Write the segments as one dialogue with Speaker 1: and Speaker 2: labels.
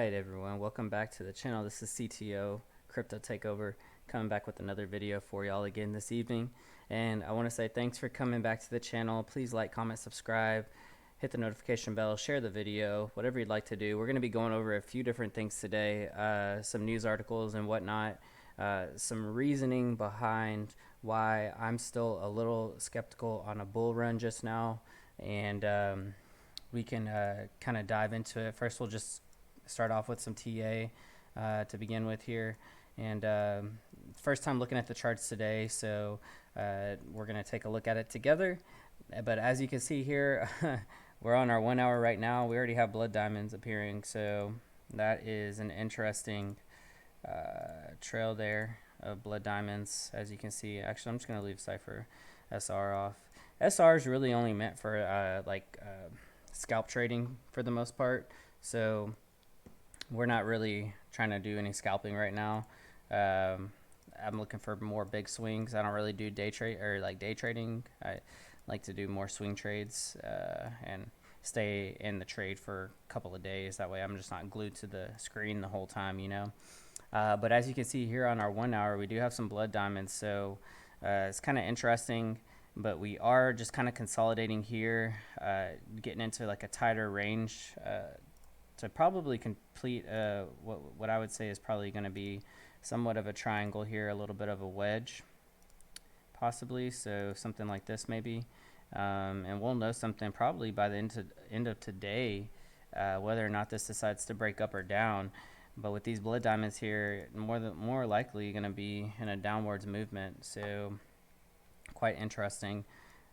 Speaker 1: Alright everyone, welcome back to the channel. This is CTO, CryptoTakeOver, coming back with another video for y'all again this evening. And I want to say thanks for coming back to the channel. Please like, comment, subscribe, hit the notification bell, share the video, whatever you'd like to do. We're going to be going over a few different things today, some news articles and whatnot, some reasoning behind why I'm still a little skeptical on a bull run just now, and we can kind of dive into it. First, we'll just start off with some TA to begin with here. And first time looking at the charts today, so we're going to take a look at it together. But as you can see here, we're on our 1 hour right now. We already have blood diamonds appearing, so that is an interesting trail there of blood diamonds. As you can see, actually I'm just going to leave Cipher SR off. SR is really only meant for scalp trading for the most part, so we're not really trying to do any scalping right now. I'm looking for more big swings. I don't really do day trading. I like to do more swing trades and stay in the trade for a couple of days. That way I'm just not glued to the screen the whole time, you know. But as you can see here on our 1 hour, we do have some blood diamonds, so it's kind of interesting. But we are just kind of consolidating here, getting into like a tighter range to probably complete what I would say is probably going to be somewhat of a triangle here, a little bit of a wedge possibly, so something like this maybe. And we'll know something probably by the end of today, whether or not this decides to break up or down. But with these blood diamonds here, more likely going to be in a downwards movement, so quite interesting.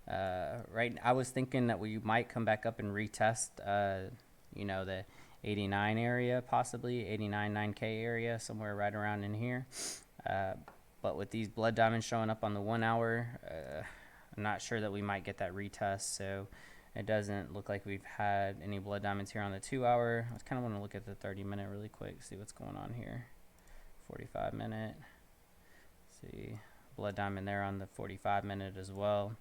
Speaker 1: Right, I was thinking that we might come back up and retest you know, the 89 area, possibly 89 9k area, somewhere right around in here. But with these blood diamonds showing up on the 1 hour, I'm not sure that we might get that retest, so it doesn't look like we've had any blood diamonds here on the 2 hour. I kind of want to look at the 30-minute really quick, see what's going on here. 45-minute, see blood diamond there on the 45-minute as well.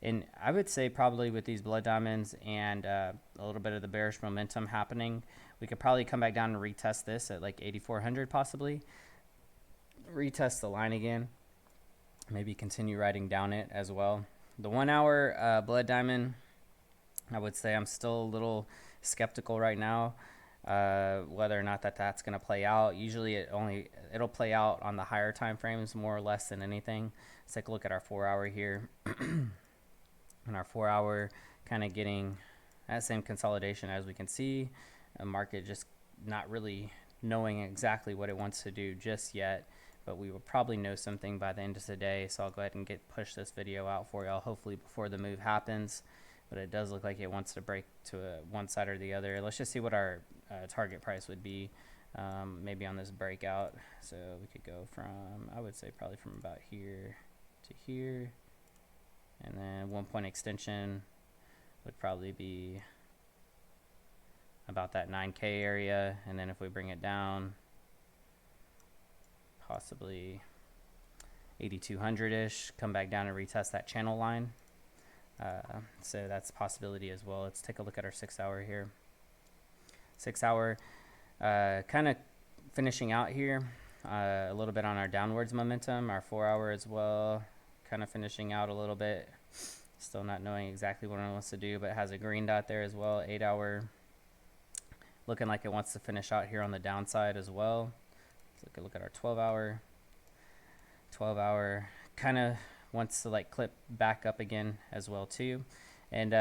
Speaker 1: And I would say probably with these blood diamonds and a little bit of the bearish momentum happening, we could probably come back down and retest this at like 8,400 possibly. Retest the line again. Maybe continue riding down it as well. The 1 hour blood diamond, I would say I'm still a little skeptical right now whether or not that's going to play out. Usually it'll play out on the higher time frames more or less than anything. Let's take a look at our 4 hour here. And our 4 hour kind of getting that same consolidation as we can see. A market just not really knowing exactly what it wants to do just yet, but we will probably know something by the end of today. So I'll go ahead and push this video out for y'all, hopefully before the move happens. But it does look like it wants to break to one side or the other. Let's just see what our target price would be, maybe on this breakout. So we could go from, I would say probably from about here to here, and then 1 point extension would probably be about that 9k area. And then if we bring it down, possibly 8,200-ish, come back down and retest that channel line. So that's a possibility as well. Let's take a look at our 6 hour here. 6 hour kind of finishing out here a little bit on our downwards momentum. Our 4 hour as well, kind of finishing out a little bit. Still not knowing exactly what it wants to do, but it has a green dot there as well. 8 hour looking like it wants to finish out here on the downside as well. Let's look at our 12 hour. 12 hour kind of wants to like clip back up again as well too. And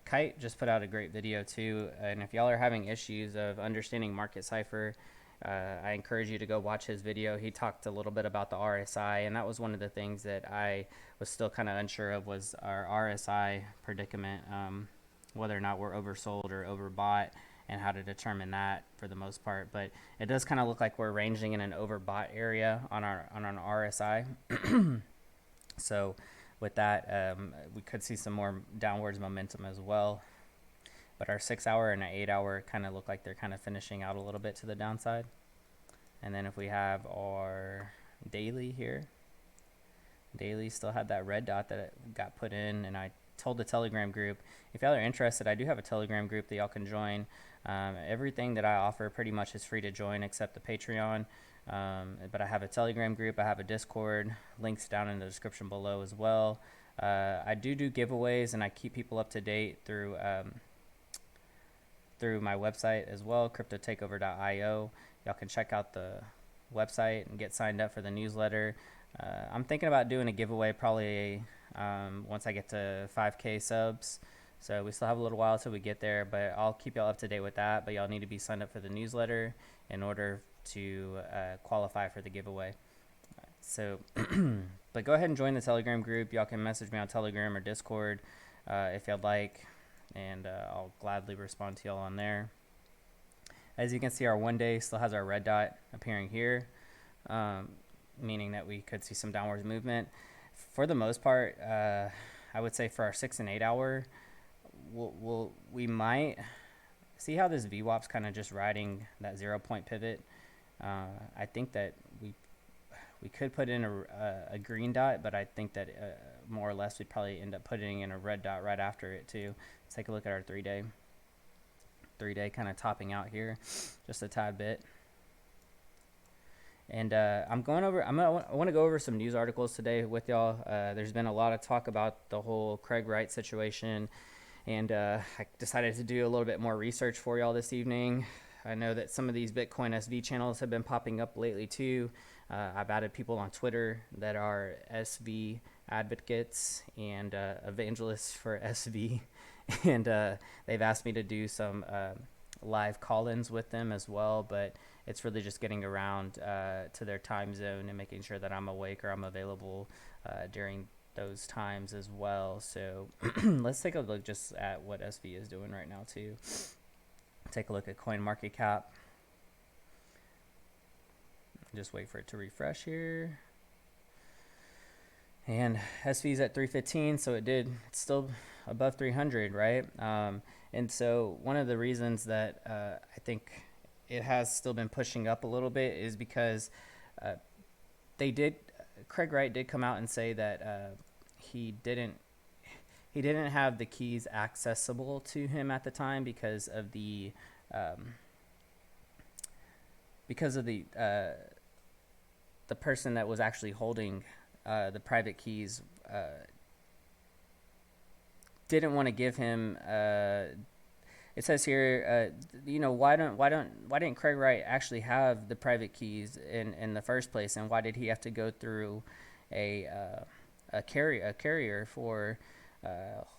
Speaker 1: Kite just put out a great video too, and if y'all are having issues of understanding market cipher, I encourage you to go watch his video. He talked a little bit about the RSI, and that was one of the things that I was still kind of unsure of, was our RSI predicament, whether or not we're oversold or overbought, and how to determine that for the most part. But it does kind of look like we're ranging in an overbought area on our RSI. So with that, we could see some more downwards momentum as well. But our 6 hour and our 8 hour kind of look like they're kind of finishing out a little bit to the downside. And then if we have our daily here, daily still had that red dot that it got put in, and I told the Telegram group, if y'all are interested, I do have a Telegram group that y'all can join. Everything that I offer pretty much is free to join except the Patreon. But I have a Telegram group, I have a Discord, links down in the description below as well. I do giveaways, and I keep people up to date through my website as well, CryptoTakeOver.io. Y'all can check out the website and get signed up for the newsletter. I'm thinking about doing a giveaway probably once I get to 5K subs. So we still have a little while till we get there, but I'll keep y'all up to date with that. But y'all need to be signed up for the newsletter in order to qualify for the giveaway. So, but go ahead and join the Telegram group. Y'all can message me on Telegram or Discord if y'all like, and I'll gladly respond to y'all on there. As you can see, our 1 day still has our red dot appearing here, meaning that we could see some downwards movement. For the most part, I would say for our 6 and 8 hour, we might see how this VWAP's kind of just riding that 0 point pivot. I think that we could put in a green dot, but I think that more or less we'd probably end up putting in a red dot right after it too. Let's take a look at our 3 day. 3 day kind of topping out here just a tad bit. And I want to go over some news articles today with y'all. There's been a lot of talk about the whole Craig Wright situation, and I decided to do a little bit more research for y'all this evening. I know that some of these Bitcoin SV channels have been popping up lately too. I've added people on Twitter that are SV advocates and evangelists for SV, and they've asked me to do some live call-ins with them as well, but it's really just getting around to their time zone and making sure that I'm awake or I'm available during those times as well. So let's take a look just at what SV is doing right now too. Take a look at CoinMarketCap. Just wait for it to refresh here. And SV's at 315, so it's still above 300, right? And so one of the reasons that I think it has still been pushing up a little bit is because Craig Wright did come out and say that he didn't have the keys accessible to him at the time because of the person that was actually holding the private keys didn't want to give him. It says here, why didn't Craig Wright actually have the private keys in the first place, and why did he have to go through a carrier for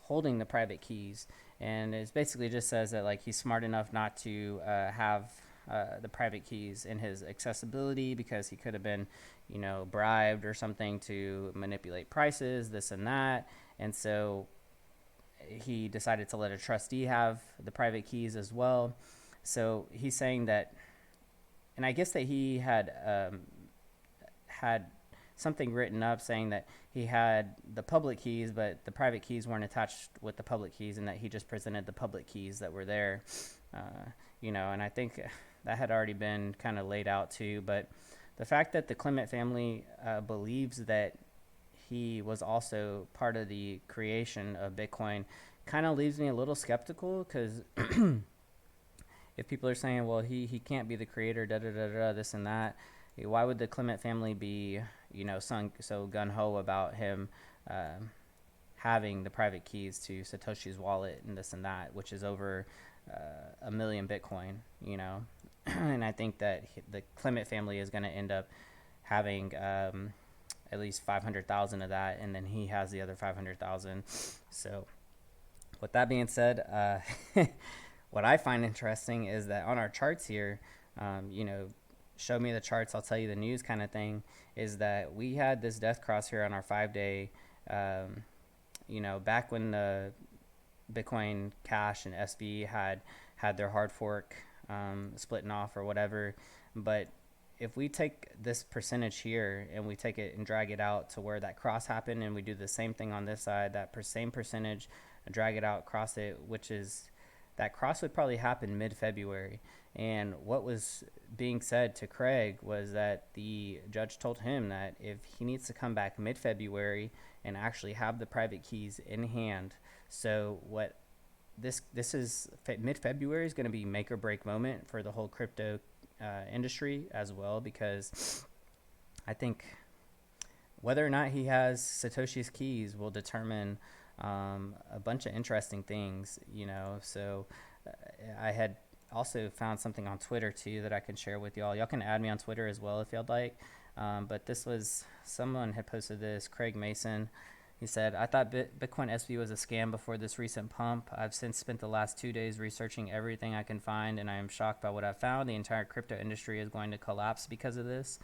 Speaker 1: holding the private keys? And it basically just says that like he's smart enough not to have the private keys in his accessibility because he could have been, bribed or something to manipulate prices, this and that, and so he decided to let a trustee have the private keys as well. So he's saying that, and I guess that he had something written up saying that he had the public keys, but the private keys weren't attached with the public keys, and that he just presented the public keys that were there, and I think that had already been kind of laid out too. But the fact that the Clement family believes that he was also part of the creation of Bitcoin kind of leaves me a little skeptical, because if people are saying, well, he can't be the creator, this and that, why would the Clement family be, so gung-ho about him having the private keys to Satoshi's wallet and this and that, which is over 1 million Bitcoin, and I think that the Clement family is going to end up having at least 500,000 of that, and then he has the other 500,000. So with that being said, what I find interesting is that on our charts here, show me the charts, I'll tell you the news kind of thing, is that we had this death cross here on our 5 day, back when the Bitcoin Cash and SV had their hard fork splitting off or whatever. But if we take this percentage here and we take it and drag it out to where that cross happened, and we do the same thing on this side, that same percentage, drag it out, cross it, which is, that cross would probably happen mid-February. And what was being said to Craig was that the judge told him that if he needs to come back mid-February and actually have the private keys in hand, So what this is mid-February is going to be make or break moment for the whole crypto industry as well, because I think whether or not he has Satoshi's keys will determine a bunch of interesting things, So I had also found something on Twitter too that I can share with y'all. Y'all can add me on Twitter as well if y'all like. But this was, someone had posted this, Craig Mason. He said, I thought Bitcoin SV was a scam before this recent pump. I've since spent the last 2 days researching everything I can find, and I am shocked by what I found. The entire crypto industry is going to collapse because of this.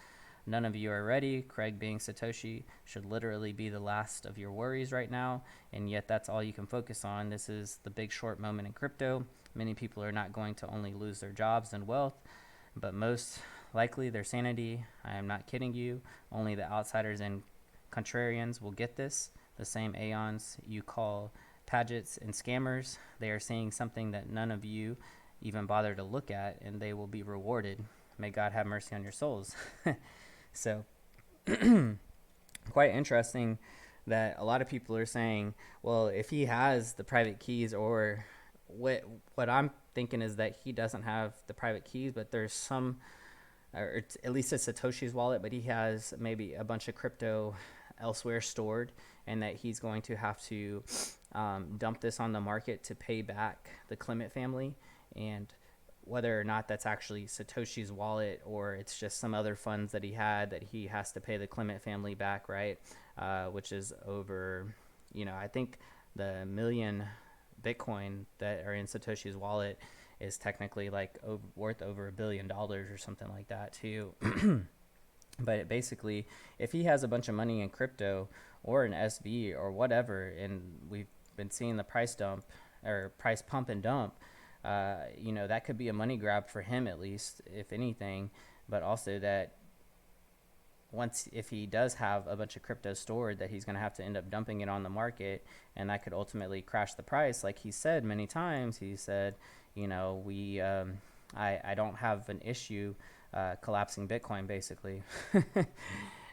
Speaker 1: None of you are ready. Craig, being Satoshi, should literally be the last of your worries right now, and yet that's all you can focus on. This is the big short moment in crypto. Many people are not going to only lose their jobs and wealth, but most likely their sanity. I am not kidding you. Only the outsiders and contrarians will get this. The same aeons you call pageants and scammers, they are seeing something that none of you even bother to look at, and they will be rewarded. May God have mercy on your souls. So quite interesting that a lot of people are saying, well, if he has the private keys, or what I'm thinking is that he doesn't have the private keys, but there's some, or at least it's Satoshi's wallet, but he has maybe a bunch of crypto elsewhere stored, and that he's going to have to dump this on the market to pay back the Clement family. And whether or not that's actually Satoshi's wallet, or it's just some other funds that he had that he has to pay the Clement family back, right? Which is over, I think the million Bitcoin that are in Satoshi's wallet is technically like worth over $1 billion or something like that too. But basically, if he has a bunch of money in crypto or an SV or whatever, and we've been seeing the price dump or price pump and dump, that could be a money grab for him, at least, if anything. But also that if he does have a bunch of crypto stored, that he's going to have to end up dumping it on the market, and that could ultimately crash the price. Like he said many times, he said, I don't have an issue collapsing Bitcoin, basically.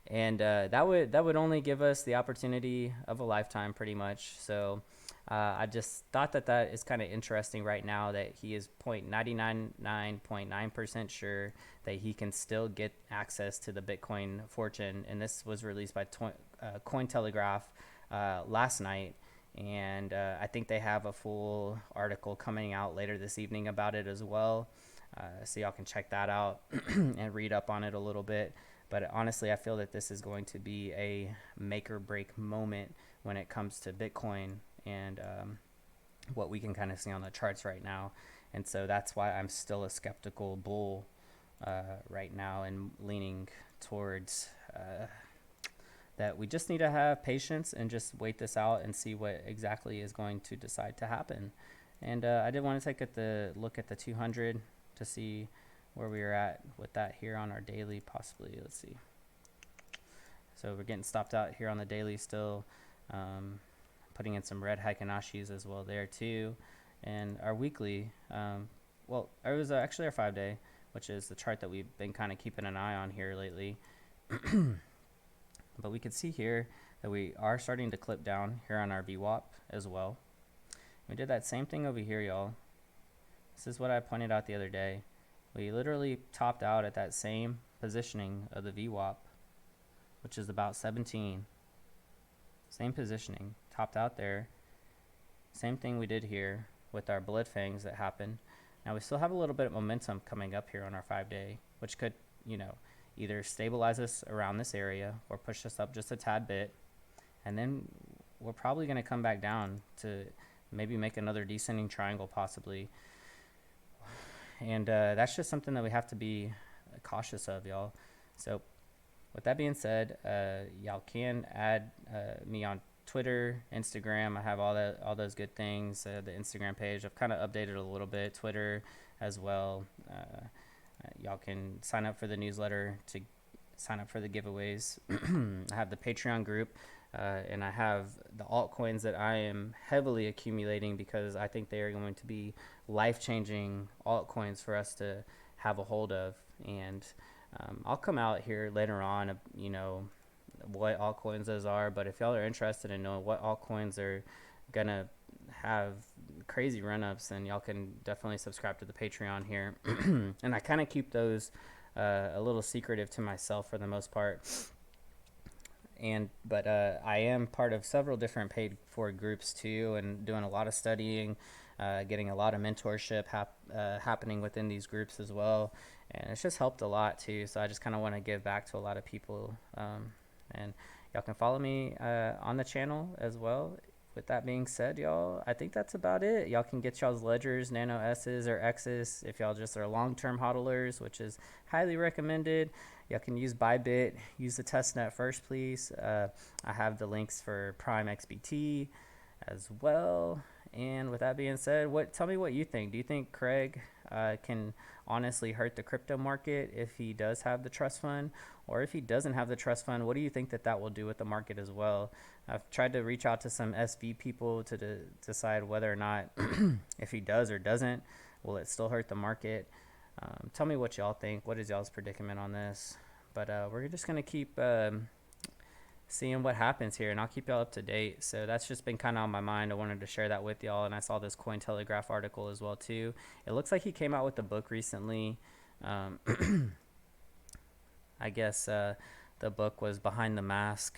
Speaker 1: And that would only give us the opportunity of a lifetime, pretty much. So I just thought that is kind of interesting right now, that he is 99.9% sure that he can still get access to the Bitcoin fortune. And this was released by Cointelegraph last night. And I think they have a full article coming out later this evening about it as well. So y'all can check that out and read up on it a little bit. But honestly, I feel that this is going to be a make or break moment when it comes to Bitcoin and what we can kind of see on the charts right now. And so that's why I'm still a skeptical bull right now, and leaning towards that we just need to have patience and just wait this out and see what exactly is going to decide to happen. And I did want to take a look at the 200 to see where we are at with that here on our daily, possibly. Let's see. So we're getting stopped out here on the daily still, putting in some red Heikenashis as well there too. And our weekly, well, it was actually our 5-day, which is the chart that we've been kind of keeping an eye on here lately. But we can see here that we are starting to clip down here on our VWAP as well. We did that same thing over here, y'all. This is what I pointed out the other day. We literally topped out at that same positioning of the VWAP, which is about 17. Same positioning, topped out there. Same thing we did here with our blood fangs that happened. Now we still have a little bit of momentum coming up here on our 5-day, which could, either stabilize us around this area or push us up just a tad bit. And then we're probably going to come back down to maybe make another descending triangle possibly. And that's just something that we have to be cautious of, y'all. So with that being said, y'all can add me on Twitter, Instagram. I have all those good things. The Instagram page, I've kind of updated a little bit. Twitter as well. Y'all can sign up for the newsletter to sign up for the giveaways. I have the Patreon group, and I have the altcoins that I am heavily accumulating because I think they are going to be life-changing altcoins for us to have a hold of. And I'll come out here later on, what altcoins those are. But if y'all are interested in knowing what altcoins are gonna have crazy run-ups, and y'all can definitely subscribe to the Patreon here. And I kind of keep those a little secretive to myself for the most part. But I am part of several different paid for groups too, and doing a lot of studying, getting a lot of mentorship happening within these groups as well, and it's just helped a lot too. So I just kind of want to give back to a lot of people, and y'all can follow me on the channel as well. With that being said, y'all, I think that's about it. Y'all can get y'all's ledgers, Nano S's or X's if y'all just are long-term hodlers, which is highly recommended. Y'all can use Bybit. Use the testnet first, please. I have the links for Prime XBT as well. And with that being said, tell me what you think. Do you think Craig can honestly hurt the crypto market if he does have the trust fund? Or if he doesn't have the trust fund, what do you think that will do with the market as well? I've tried to reach out to some SV people to decide whether or not if he does or doesn't, will it still hurt the market? Tell me what y'all think. What is y'all's predicament on this? But we're just going to keep seeing what happens here, and I'll keep y'all up to date. So that's just been kind of on my mind. I wanted to share that with y'all, and I saw this Cointelegraph article as well too. It looks like he came out with a book recently. I guess the book was Behind the Mask,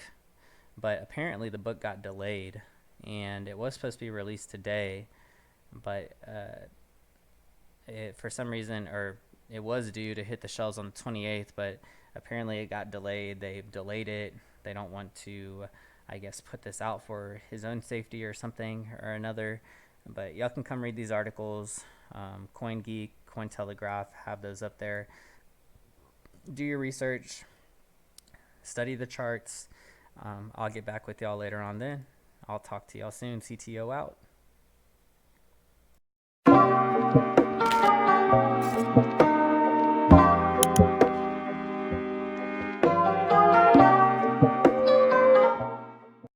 Speaker 1: but apparently the book got delayed, and it was supposed to be released today, but for some reason, or it was due to hit the shelves on the 28th, but apparently it got delayed. They've delayed it. They don't want to, I guess, put this out for his own safety or something or another. But y'all can come read these articles. CoinGeek, Cointelegraph, have those up there. Do your research. Study the charts. I'll get back with y'all later on then. I'll talk to y'all soon. CTO out.